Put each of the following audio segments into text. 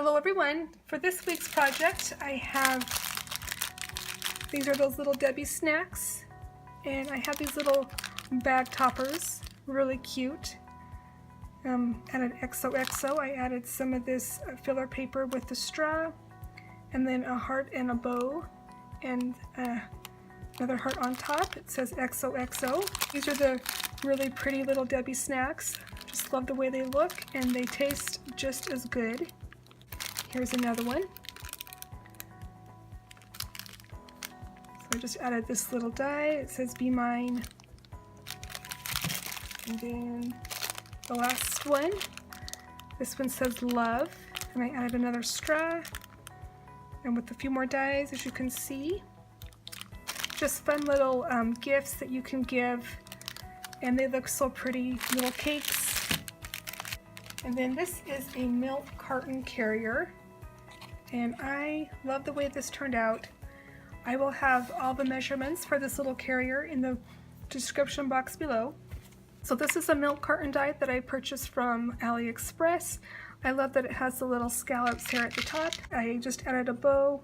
Hello everyone. For this week's project I have, these are those little Debbie snacks, and I have these little bag toppers, really cute. Added XOXO. I added some of this filler paper with the straw, and then a heart and a bow, and another heart on top. It says XOXO. These are the really pretty little Debbie snacks. Just love the way they look, and they taste just as good. Here's another one. So I just added this little die. It says "Be Mine." And then the last one, this one says "Love," and I added another straw, and with a few more dies, as you can see. Just fun little gifts that you can give, and they look so pretty, little cakes. And then this is a milk carton carrier, and I love the way this turned out. I will have all the measurements for this little carrier in the description box below. So this is a milk carton die that I purchased from AliExpress. I love that it has the little scallops here at the top. I just added a bow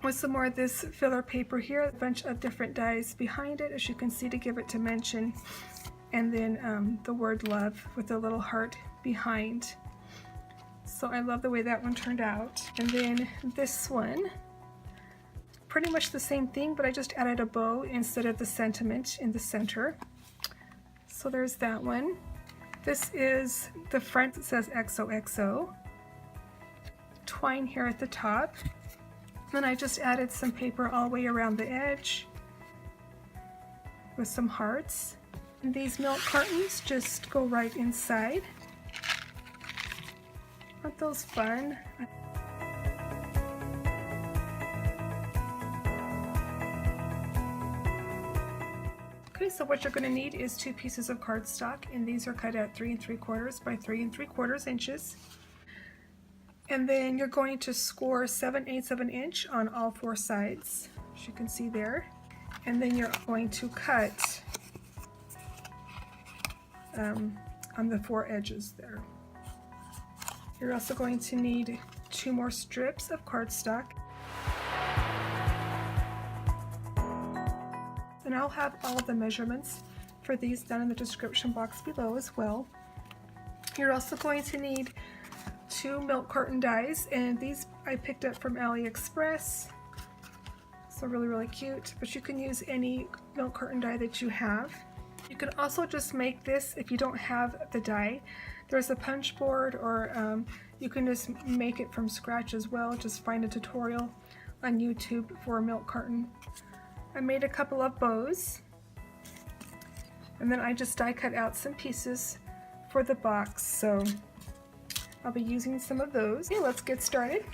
with some more of this filler paper here, a bunch of different dies behind it, as you can see, to give it dimension, and then the word "love" with a little heart behind. So I love the way that one turned out. And then this one, pretty much the same thing, but I just added a bow instead of the sentiment in the center. So there's that one. This is the front that says XOXO. Twine here at the top. Then I just added some paper all the way around the edge with some hearts. And these milk cartons just go right inside. Aren't those fun? Okay, so what you're going to need is 2 pieces of cardstock, and these are cut at 3 3/4 by 3 3/4 inches. And then you're going to score 7/8 of an inch on all 4 sides, as you can see there. And then you're going to cut on the 4 edges there. You're also going to need 2 more strips of cardstock. And I'll have all of the measurements for these down in the description box below as well. You're also going to need 2 milk carton dies, and these I picked up from AliExpress. So really cute, but you can use any milk carton die that you have. You can also just make this if you don't have the die. There's a punch board, or you can just make it from scratch as well. Just find a tutorial on YouTube for a milk carton. I made a couple of bows, and then I just die cut out some pieces for the box, so I'll be using some of those. Okay, let's get started.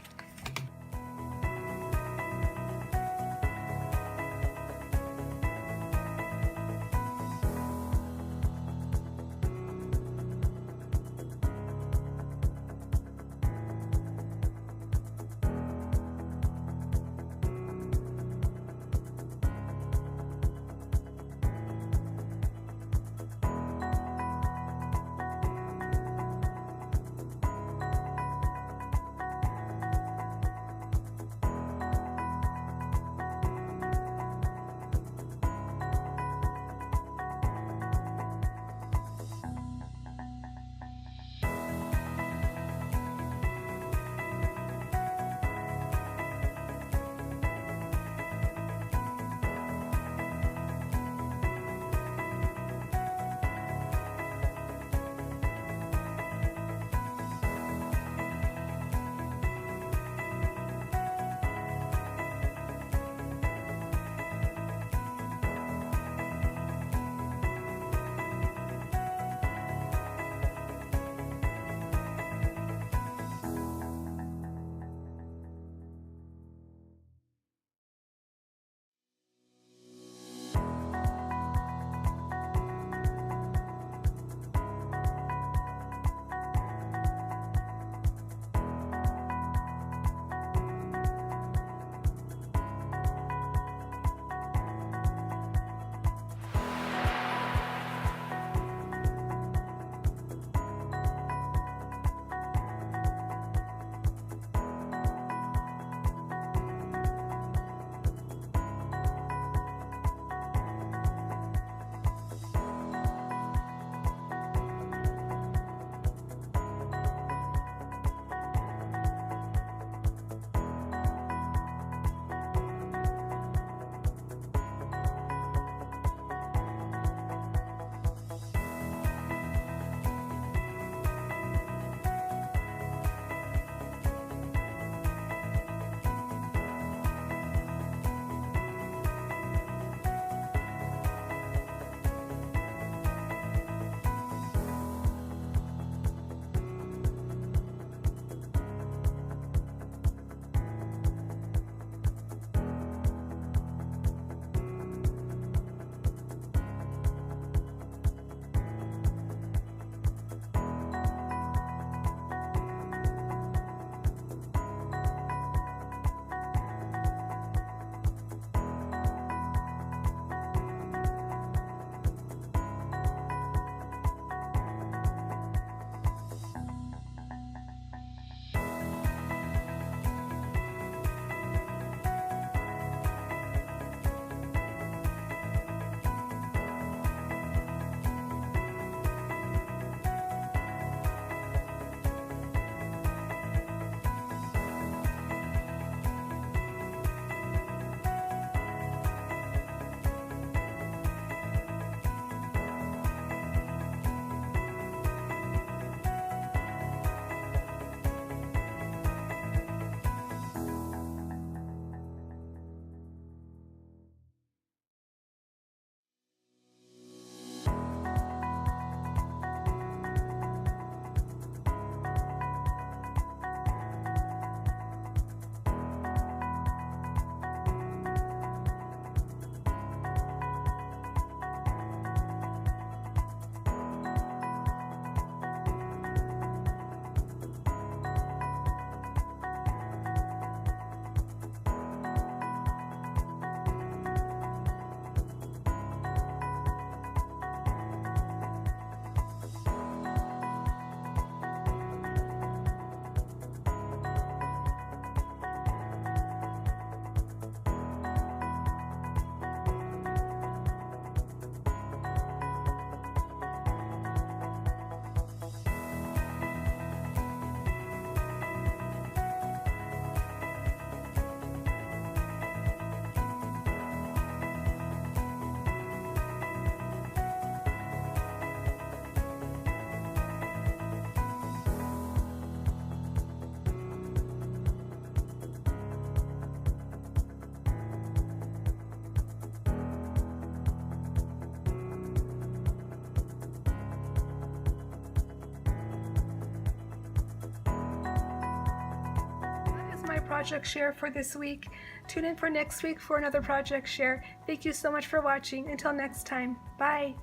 my project share for this week. Tune in for next week for another project share. Thank you so much for watching. Until next time, bye.